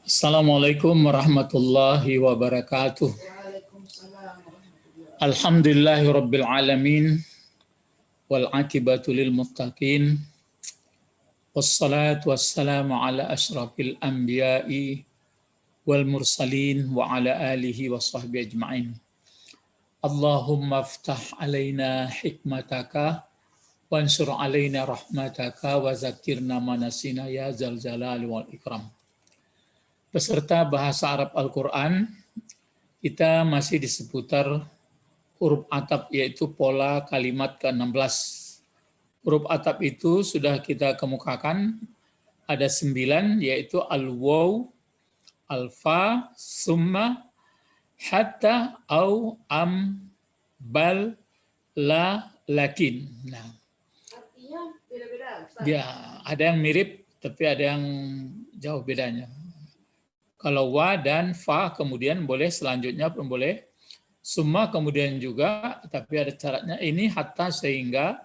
Assalamualaikum warahmatullahi wabarakatuh. Alhamdulillahi rabbil alamin wal akibatu lil muttaqin wassalatu wassalamu ala asyrafil anbiya'i wal mursalin wa ala alihi wa sahbihi ajma'in. Allahumma aftah alaina hikmataka wansur alaina rahmataka wa zakirna manasina ya zal jalali wal ikram. Peserta bahasa Arab Al-Quran, kita masih di seputar huruf ataf, yaitu pola kalimat ke-16. Huruf ataf itu sudah kita kemukakan, ada 9, yaitu al-waw, al-fa, summa, hatta, au, am, bal, la, lakin. Nah, artinya beda-beda. Ya, ada yang mirip, tapi ada yang jauh bedanya. Kalau wa dan fa kemudian boleh, selanjutnya pun boleh. Summa kemudian juga, tapi ada syaratnya. Ini hatta sehingga.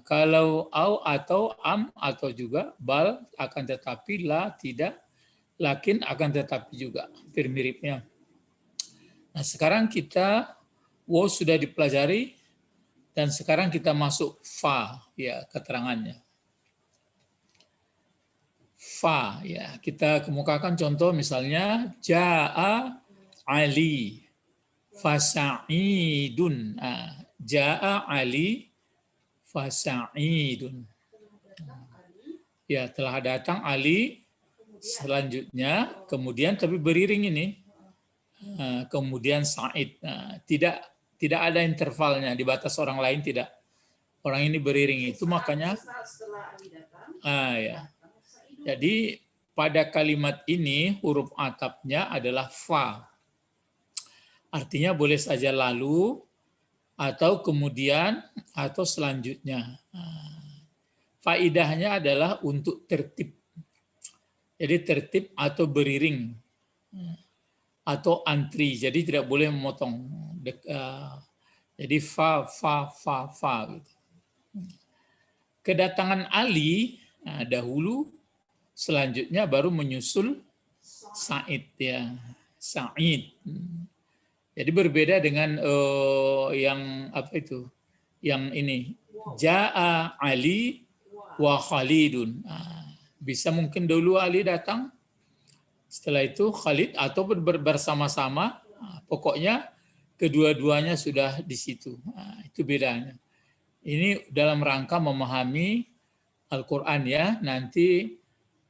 Kalau au atau am atau juga bal akan tetapi, la tidak, lakin akan tetapi juga. Hampir miripnya. Nah sekarang kita wa sudah dipelajari dan sekarang kita masuk fa, ya keterangannya. Fa, ya kita kemukakan contoh misalnya jaa Ali fasa'idun. Jaa Ali fasa'idun. Ya telah datang Ali, selanjutnya kemudian tapi beriring ini, kemudian Sa'id. Tidak ada intervalnya di batas orang lain, tidak. Orang ini beriring itu makanya ya. Jadi pada kalimat ini huruf atafnya adalah fa. Artinya boleh saja lalu atau kemudian atau selanjutnya. Faidahnya adalah untuk tertib. Jadi tertib atau beriring atau antri. Jadi tidak boleh memotong. Jadi fa gitu. Kedatangan Ali dahulu, selanjutnya baru menyusul Sa'id, ya. Sa'id. Jadi berbeda dengan yang apa itu? Yang ini. Ja'a Ali wa Khalidun. Bisa mungkin dulu Ali datang, setelah itu Khalid, atau bersama-sama. Pokoknya kedua-duanya sudah di situ. Itu bedanya. Ini dalam rangka memahami Al-Quran, ya. Nanti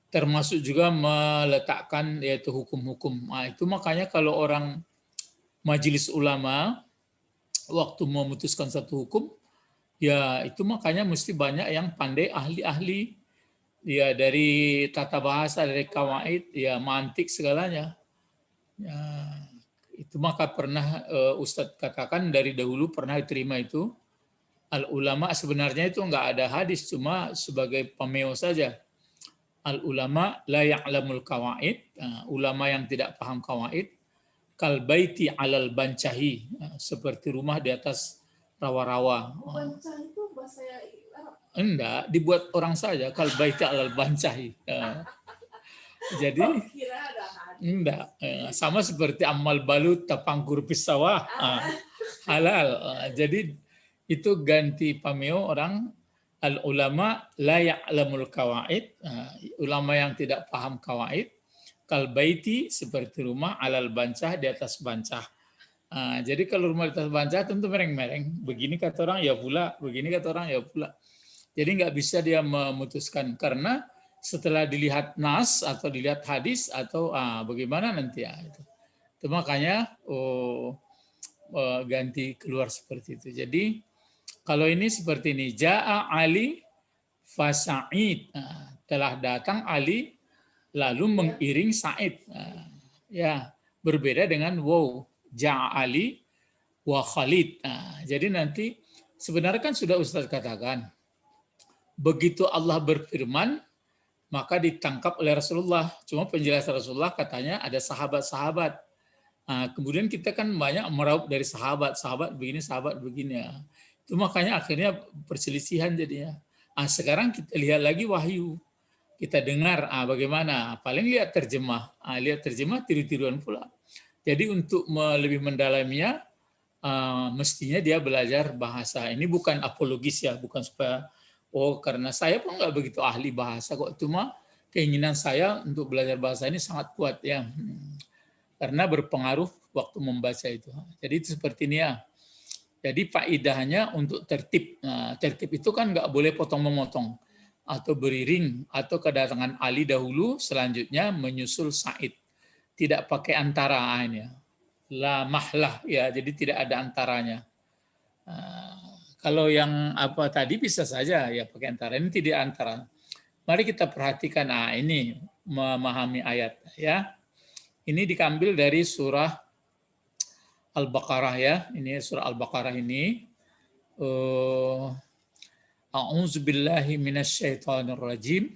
termasuk juga meletakkan yaitu hukum-hukum. Itu makanya kalau orang majelis ulama waktu memutuskan satu hukum, ya itu makanya mesti banyak yang pandai, ahli-ahli, ya dari tata bahasa, dari kawaid, ya mantik segalanya. Ya, itu maka pernah Ustadz katakan dari dahulu pernah diterima itu, al-ulama sebenarnya itu enggak ada hadis, cuma sebagai pameo saja. Al-ulama la ya'lamul kawaid, ulama yang tidak paham kawaid, kal baiti alal bancahi, seperti rumah di atas rawa-rawa. Bancah itu bahasa Arab? Enggak, dibuat orang saja, kal baiti alal bancahi. Jadi enggak, sama seperti amal balut tapangkur pisawah, halal. Jadi itu ganti pameo orang. Al-ulama la ya'lamul kawaid, ulama yang tidak paham kawaid, kal baiti seperti rumah, alal bancah di atas bancah. Jadi kalau rumah di atas bancah tentu mereng-mereng, begini kata orang ya pula, begini kata orang ya pula. Jadi nggak bisa dia memutuskan karena setelah dilihat nas atau dilihat hadis atau bagaimana nanti ya itu makanya ganti keluar seperti itu. Jadi kalau ini seperti ini, Ja'a Ali fasa'id, telah datang Ali lalu mengiring Sa'id. Ya, berbeda dengan wow, Ja'a Ali wa Khalid. Jadi nanti sebenarnya kan sudah Ustaz katakan, begitu Allah berfirman maka ditangkap oleh Rasulullah. Cuma penjelasan Rasulullah katanya ada sahabat-sahabat. Kemudian kita kan banyak meraup dari sahabat begini, sahabat begini. Itu makanya akhirnya perselisihan jadinya. Sekarang kita lihat lagi wahyu. kita dengar, bagaimana? Paling lihat terjemah, lihat terjemah tiru-tiruan pula. Jadi untuk lebih mendalaminya, mestinya dia belajar bahasa. Ini bukan apologis ya, bukan supaya karena saya pun nggak begitu ahli bahasa kok. Cuma keinginan saya untuk belajar bahasa ini sangat kuat ya, karena berpengaruh waktu membaca itu. Jadi itu seperti ini ya. Jadi faedahnya untuk tertib. Nah, tertib itu kan nggak boleh potong-memotong atau beriring atau kedatangan Ali dahulu, selanjutnya menyusul Said. Tidak pakai antara ini. La mahlah ya, jadi tidak ada antaranya. Kalau yang apa tadi bisa saja ya pakai antara, ini tidak antara. Mari kita perhatikan ini memahami ayat ya. Ini diambil dari surah Al-Baqarah ya. Ini surah Al-Baqarah ini. A'udzubillahi minasyaitonirrajim.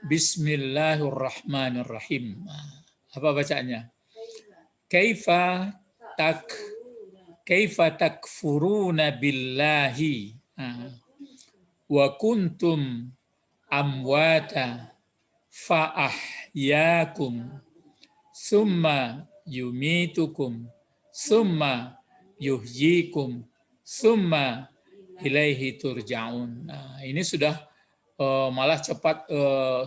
Bismillahirrahmanirrahim. Apa bacaannya? Kaifa takfuruna billahi wa kuntum amwata fa ahyakum summa yumitukum summa yuhyikum summa ilaihi turja'un. Nah, ini sudah malah cepat,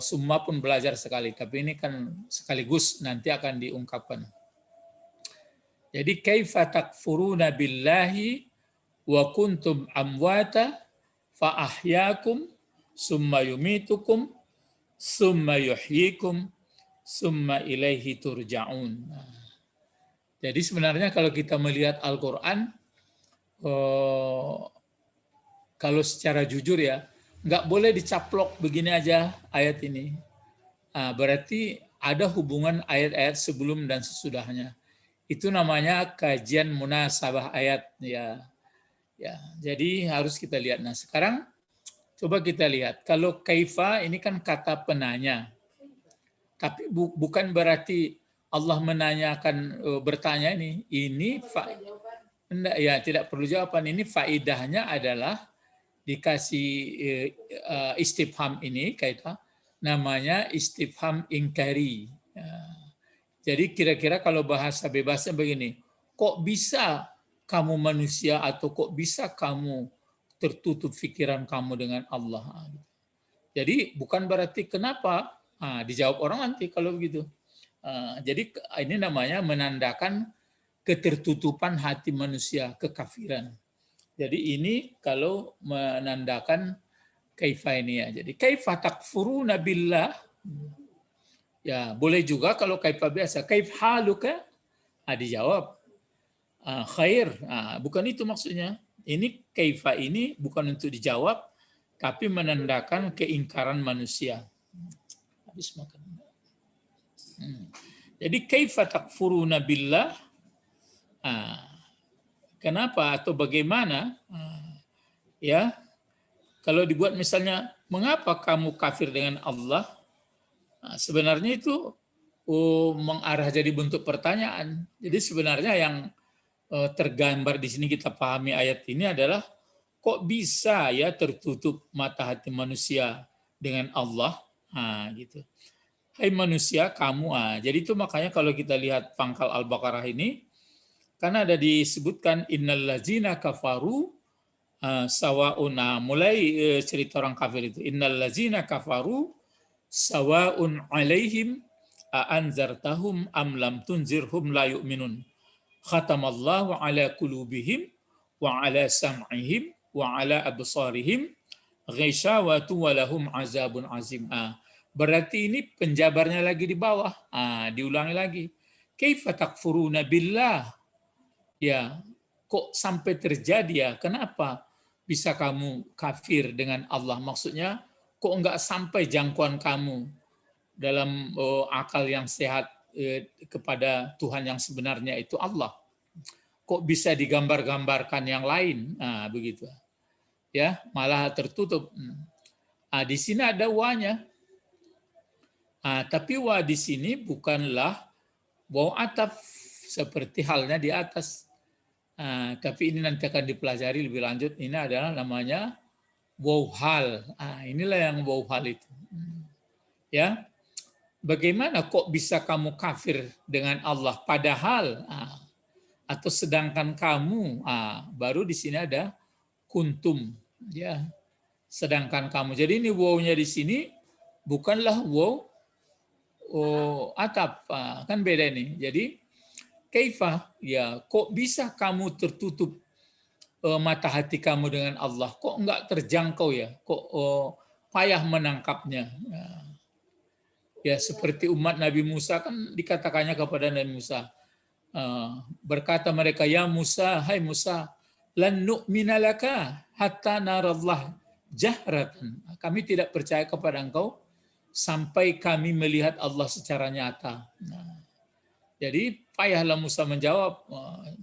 summa pun belajar sekali, tapi ini kan sekaligus nanti akan diungkapkan. Jadi kaifa takfuruna billahi wa kuntum amwata fa ahyakum summa yumitukum summa yuhyikum summa ilaihi turja'un. Jadi sebenarnya kalau kita melihat Al-Quran, kalau secara jujur ya, nggak boleh dicaplok begini aja ayat ini. Berarti ada hubungan ayat-ayat sebelum dan sesudahnya. Itu namanya kajian munasabah ayat ya. Ya, jadi harus kita lihat. Nah, sekarang coba kita lihat. Kalau kaifa ini kan kata penanya. Tapi bukan berarti Allah menanyakan, bertanya ini. Enggak, ya tidak perlu jawaban. Ini faidahnya adalah dikasih istifham ini kaitan namanya istifham ingkari. Jadi kira-kira kalau bahasa bebasnya begini, kok bisa kamu manusia atau kok bisa kamu tertutup pikiran kamu dengan Allah? Jadi bukan berarti kenapa, dijawab orang nanti kalau begitu. Jadi ini namanya menandakan ketertutupan hati manusia, kekafiran. Jadi ini kalau menandakan kaifa ini ya. Jadi kaifa takfuruna billah. Ya, boleh juga kalau kaifa biasa. Kaif haluka? Dijawab. Khair. Bukan itu maksudnya. Ini kaifa ini bukan untuk dijawab, tapi menandakan keingkaran manusia. Habis makan. Jadi kaifa takfuruna billah? Kenapa atau bagaimana? Ya, kalau dibuat misalnya, mengapa kamu kafir dengan Allah? Sebenarnya itu mengarah jadi bentuk pertanyaan. Jadi sebenarnya yang tergambar di sini kita pahami ayat ini adalah kok bisa ya tertutup mata hati manusia dengan Allah? Gitu. Hai manusia, kamu. Jadi itu makanya kalau kita lihat pangkal Al-Baqarah ini, karena ada disebutkan innallazina kafaru sawaun. Mulai cerita orang kafir itu, innallazina kafaru sawaun alaihim anzartahum am lam tunzirhum la yu'minun. Khatamallahu ala qulubihim wa ala sam'ihim wa ala absarihim ghishawatu wa lahum azabun azim. Berarti ini penjabarnya lagi di bawah. Diulangi lagi. Kaifa takfuruna billah? Ya, kok sampai terjadi ya? Kenapa bisa kamu kafir dengan Allah? Maksudnya, kok enggak sampai jangkauan kamu dalam akal yang sehat kepada Tuhan yang sebenarnya itu Allah? Kok bisa digambar-gambarkan yang lain? Begitu. Ya, malah tertutup. Di sini ada wa-nya. Tapi wa di sini bukanlah waw ataf seperti halnya di atas. Tapi ini nanti akan dipelajari lebih lanjut. Ini adalah namanya waw hal. Inilah yang waw hal itu. Ya, bagaimana kok bisa kamu kafir dengan Allah padahal atau sedangkan kamu baru di sini ada kuntum ya, sedangkan kamu. Jadi ini wow-nya di sini bukanlah wow atap, kan beda nih. Jadi kaifah ya, kok bisa kamu tertutup mata hati kamu dengan Allah, kok enggak terjangkau ya, kok payah menangkapnya. Ya seperti umat Nabi Musa kan dikatakannya kepada Nabi Musa, berkata mereka, ya Musa, hai Musa, lan nu'mina laka hatta narallah jahratan. Kami tidak percaya kepada engkau sampai kami melihat Allah secara nyata. Nah, jadi payahlah Musa menjawab,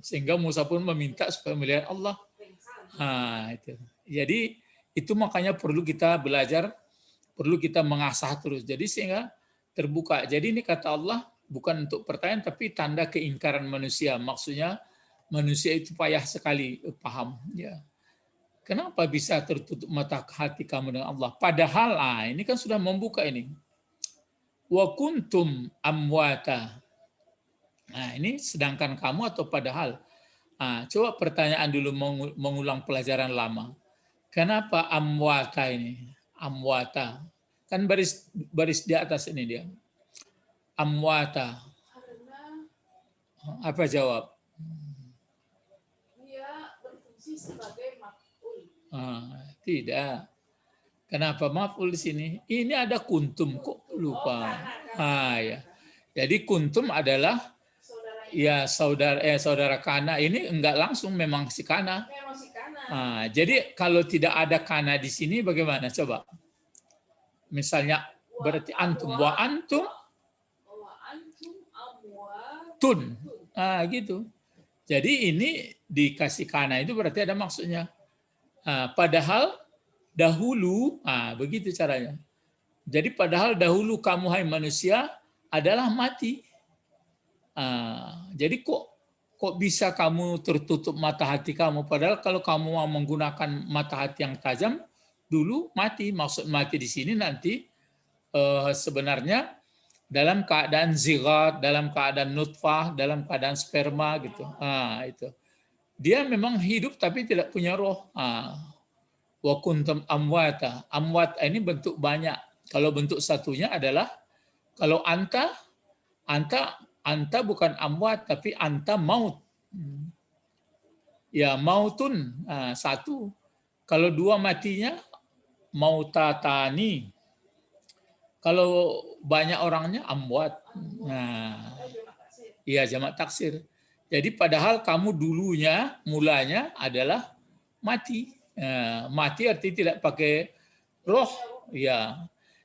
sehingga Musa pun meminta supaya melihat Allah. Itu. Jadi itu makanya perlu kita belajar, perlu kita mengasah terus. Jadi sehingga terbuka. Jadi ini kata Allah bukan untuk pertanyaan tapi tanda keingkaran manusia. Maksudnya manusia itu payah sekali paham. Ya. Kenapa bisa tertutup mata hati kamu dengan Allah? Padahal ini kan sudah membuka ini. Wa kuntum amwata. Nah ini sedangkan kamu atau padahal. Coba pertanyaan dulu mengulang pelajaran lama. Kenapa amwata ini? Amwata. Kan baris di atas ini dia. Amwata. Apa jawab? Dia berfungsi sebagai maf'ul. Tidak. Kenapa maf'ul di sini? Ini ada kuntum, kok lupa. Ya. Jadi kuntum adalah ya saudara kana. Ini enggak langsung memang si kana. Jadi kalau tidak ada kana di sini bagaimana? Coba. Misalnya berarti antum, wa antum tun. Gitu. Jadi ini dikasih kana itu berarti ada maksudnya. Padahal dahulu, begitu caranya. Jadi padahal dahulu kamu hai manusia adalah mati. Jadi kok bisa kamu tertutup mata hati kamu? Padahal kalau kamu mau menggunakan mata hati yang tajam, dulu mati. Maksud mati di sini nanti sebenarnya dalam keadaan zigot, dalam keadaan nutfah, dalam keadaan sperma gitu. Itu. Dia memang hidup tapi tidak punya roh. Wa kuntum amwata. Amwat ini bentuk banyak. Kalau bentuk satunya adalah kalau anta bukan amwat tapi anta maut. Ya mautun satu. Kalau dua matinya mautatani. Kalau banyak orangnya amwat. Iya jamak taksir. Jadi padahal kamu dulunya mulanya adalah mati. Mati artinya tidak pakai roh. Ya.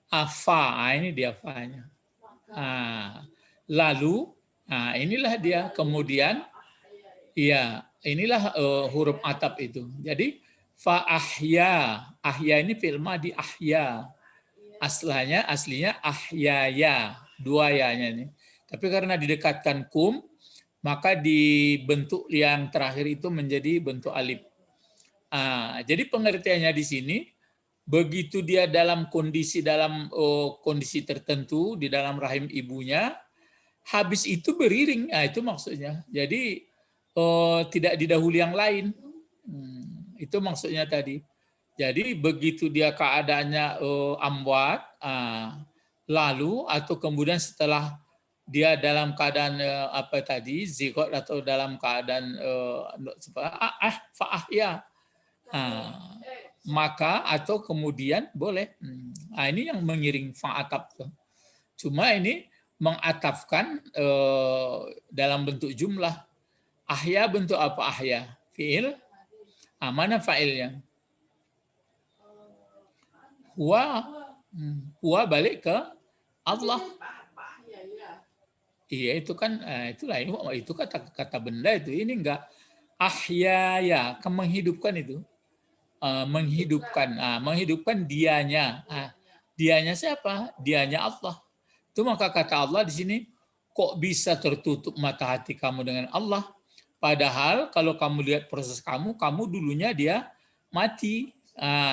Afa, ini dia fa-nya. Lalu, inilah dia. Kemudian, ya inilah huruf atap itu. Jadi, fa-ahya. Ahya ini fi'il madi ahya. Aslinya ahyaya. Dua ya-nya ini. Tapi karena didekatkan kum, maka dibentuk yang terakhir itu menjadi bentuk alif. Jadi pengertiannya di sini, begitu dia dalam kondisi tertentu di dalam rahim ibunya, habis itu beriring. Itu maksudnya. Jadi tidak didahului yang lain. Itu maksudnya tadi. Jadi begitu dia keadaannya amwat, lalu atau kemudian setelah dia dalam keadaan zigot atau dalam keadaan fa'ahya. Maka atau kemudian boleh. Ini yang mengiring fa'atap. Cuma ini mengatafkan dalam bentuk jumlah. Ahya bentuk apa ahya? Fi'il. Mana fa'ilnya? Huwa balik ke Allah. Iya itu kan itulah itu kata benda itu. Ini enggak ahya ya, menghidupkan itu. Menghidupkan dianya. Dianya siapa? Dianya Allah. Itu maka kata Allah di sini, kok bisa tertutup mata hati kamu dengan Allah? Padahal kalau kamu lihat proses kamu dulunya dia mati.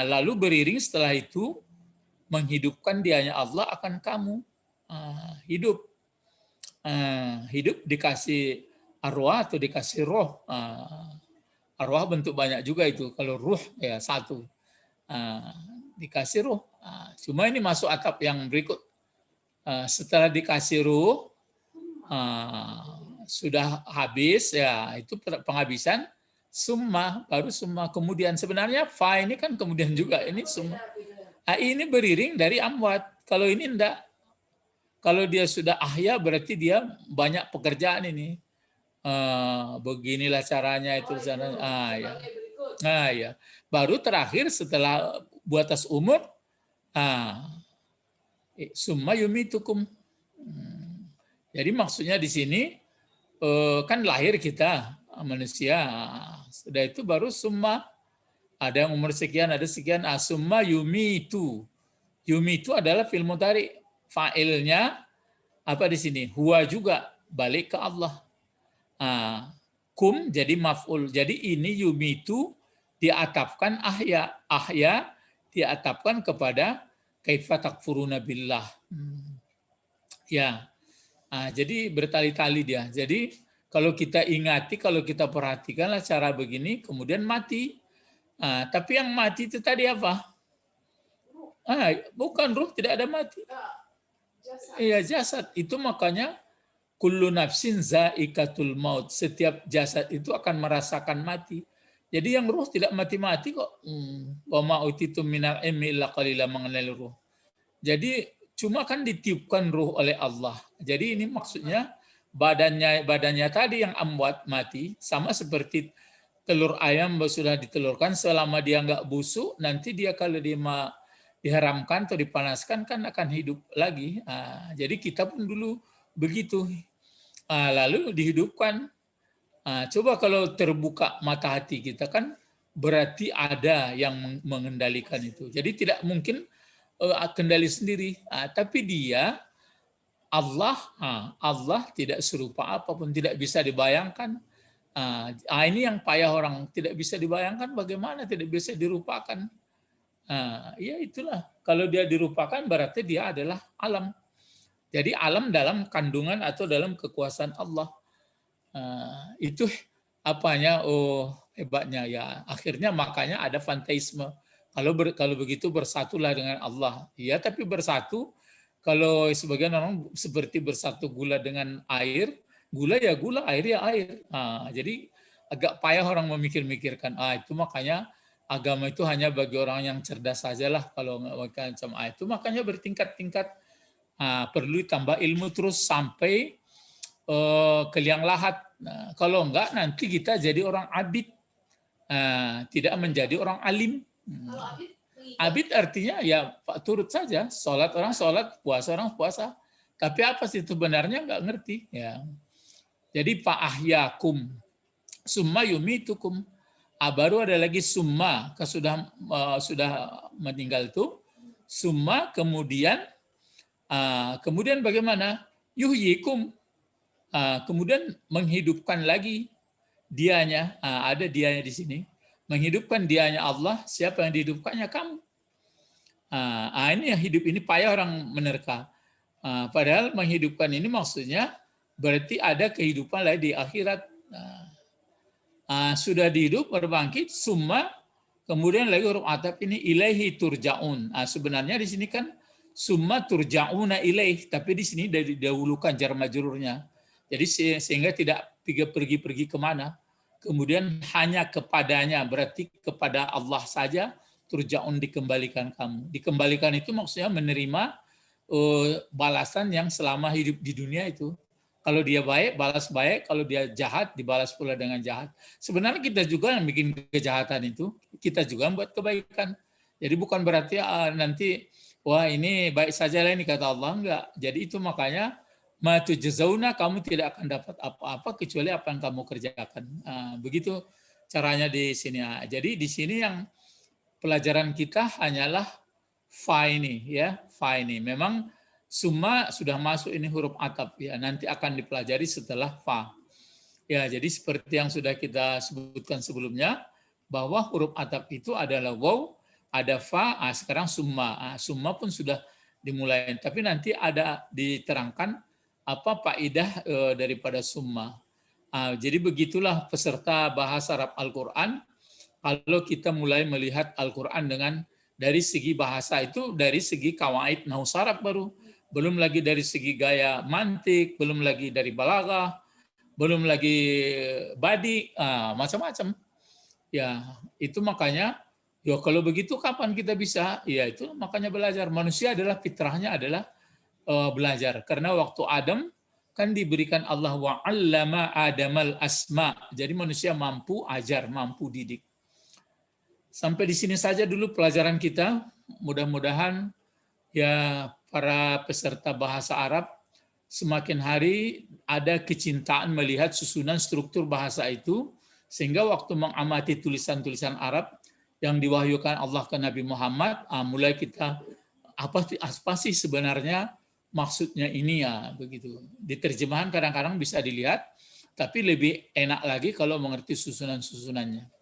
Lalu beriring setelah itu menghidupkan dianya Allah akan kamu. Hidup. Hidup dikasih arwah atau dikasih roh. Arwah bentuk banyak juga itu. Kalau ruh ya satu. Dikasih ruh. Cuma ini masuk atap yang berikut. Setelah dikasih ruh, sudah habis ya, itu penghabisan. Summa, baru summa. Kemudian sebenarnya fa ini kan kemudian juga. Ini summa. Ini beriring dari amwat. Kalau ini enggak. Kalau dia sudah ahya berarti dia banyak pekerjaan ini. Beginilah caranya itu sana. Ya. Ya. Baru terakhir setelah batas umur, summa yumitukum. Jadi maksudnya di sini kan lahir kita manusia. Sudah itu baru summa, ada yang umur sekian, ada sekian. Summa yumitu. Yumitu adalah fi'il mudhari. Fa'ilnya apa di sini? Huwa juga balik ke Allah. Kum jadi maf'ul. Jadi ini yumitu diatapkan ahya. Ahya diatapkan kepada kaifa takfuruna billah. Ya. Jadi bertali-tali dia. Jadi kalau kita ingati, kalau kita perhatikanlah cara begini, kemudian mati. Tapi yang mati itu tadi apa? Bukan ruh, tidak ada mati. Iya, jasad. Itu makanya kullu nafsin zaikatul maut. Setiap jasad itu akan merasakan mati. Jadi yang ruh tidak mati-mati kok. Wa ma utitum minal ilmi illa qalila mengenai ruh. Jadi cuma kan ditiupkan ruh oleh Allah. Jadi ini maksudnya badannya tadi yang amwat mati, sama seperti telur ayam sudah ditelurkan, selama dia nggak busuk, nanti dia kalau dia diharamkan atau dipanaskan kan akan hidup lagi. Jadi kita pun dulu begitu. Lalu dihidupkan. Coba kalau terbuka mata hati kita kan berarti ada yang mengendalikan itu. Jadi tidak mungkin kendali sendiri. Tapi dia Allah tidak serupa apapun, tidak bisa dibayangkan. Ini yang payah orang, tidak bisa dibayangkan bagaimana tidak bisa dirupakan. Ya itulah, kalau dia dirupakan berarti dia adalah alam. Jadi alam dalam kandungan atau dalam kekuasaan Allah. Itu apanya? Hebatnya ya. Akhirnya makanya ada fanteisme. Kalau begitu bersatulah dengan Allah. Ya, tapi bersatu. Kalau sebagian orang seperti bersatu gula dengan air, gula ya gula, air ya air. Jadi agak payah orang memikir-mikirkan. Itu makanya agama itu hanya bagi orang yang cerdas sajalah. Kalau nggak macam itu makanya bertingkat-tingkat. Perlu tambah ilmu terus sampai ke liang lahat. Kalau enggak nanti kita jadi orang abid, tidak menjadi orang alim. Abid artinya ya turut saja, sholat orang sholat, puasa orang puasa. Tapi apa sih itu benarnya nggak ngerti. Ya. Jadi fa'ahyakum, summa yumitukum. Baru ada lagi summa, sudah meninggal itu. Summa kemudian bagaimana? Yuhyikum. Kemudian menghidupkan lagi dianya. Ada dianya di sini. Menghidupkan dianya Allah, siapa yang dihidupkannya? Kamu. Ini yang hidup ini payah orang menerka. Padahal menghidupkan ini maksudnya berarti ada kehidupan lain di akhirat. Sudah dihidup, berbangkit, summa, kemudian lagi huruf atap ini ilaihi turja'un. Sebenarnya di sini kan summa turja'una ilaih, tapi di sini didahulukan jar majrurnya. Jadi sehingga tidak pergi-pergi kemana. Kemudian hanya kepadanya, berarti kepada Allah saja turja'un dikembalikan kamu. Dikembalikan itu maksudnya menerima balasan yang selama hidup di dunia itu. Kalau dia baik, balas baik. Kalau dia jahat, dibalas pula dengan jahat. Sebenarnya kita juga yang bikin kejahatan itu. Kita juga membuat kebaikan. Jadi bukan berarti nanti, wah ini baik saja lah ini kata Allah. Enggak. Jadi itu makanya, ma tujzauna, kamu tidak akan dapat apa-apa kecuali apa yang kamu kerjakan. Begitu caranya di sini. Jadi di sini yang pelajaran kita hanyalah fa ini, ya, fa ini. Memang summa sudah masuk ini huruf atap, ya, nanti akan dipelajari setelah fa. Ya, jadi seperti yang sudah kita sebutkan sebelumnya, bahwa huruf atap itu adalah waw, ada fa, sekarang summa. Summa pun sudah dimulai. Tapi nanti ada diterangkan apa faedah daripada summa. Jadi begitulah peserta bahasa Arab Al-Quran. Kalau kita mulai melihat Al-Quran dari segi bahasa itu, dari segi kawaid nahwu saraf baru. Belum lagi dari segi gaya mantik, belum lagi dari balaghah, belum lagi badi, macam-macam. Ya, itu makanya, ya kalau begitu kapan kita bisa? Ya itu makanya belajar. Manusia adalah fitrahnya adalah belajar. Karena waktu Adam kan diberikan Allah wa 'allama Adamal asma. Jadi manusia mampu ajar, mampu didik. Sampai di sini saja dulu pelajaran kita. Mudah-mudahan ya para peserta bahasa Arab semakin hari ada kecintaan melihat susunan struktur bahasa itu, sehingga waktu mengamati tulisan-tulisan Arab yang diwahyukan Allah ke Nabi Muhammad, mulai kita apa sih sebenarnya maksudnya ini ya begitu. Di terjemahan kadang-kadang bisa dilihat, tapi lebih enak lagi kalau mengerti susunan-susunannya.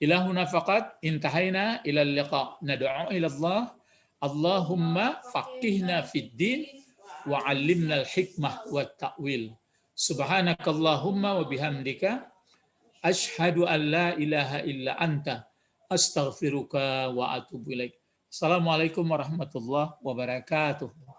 Ilahuna faqat intahaina ila liqa nad'u ila Allah Allahumma faqihna fid din wa 'allimna al-hikmah wa ta'wil. Subhanakallahumma wa bihamdika asyhadu an la ilaha illa anta astaghfiruka wa atubu ilaik. Assalamualaikum warahmatullahi wabarakatuh.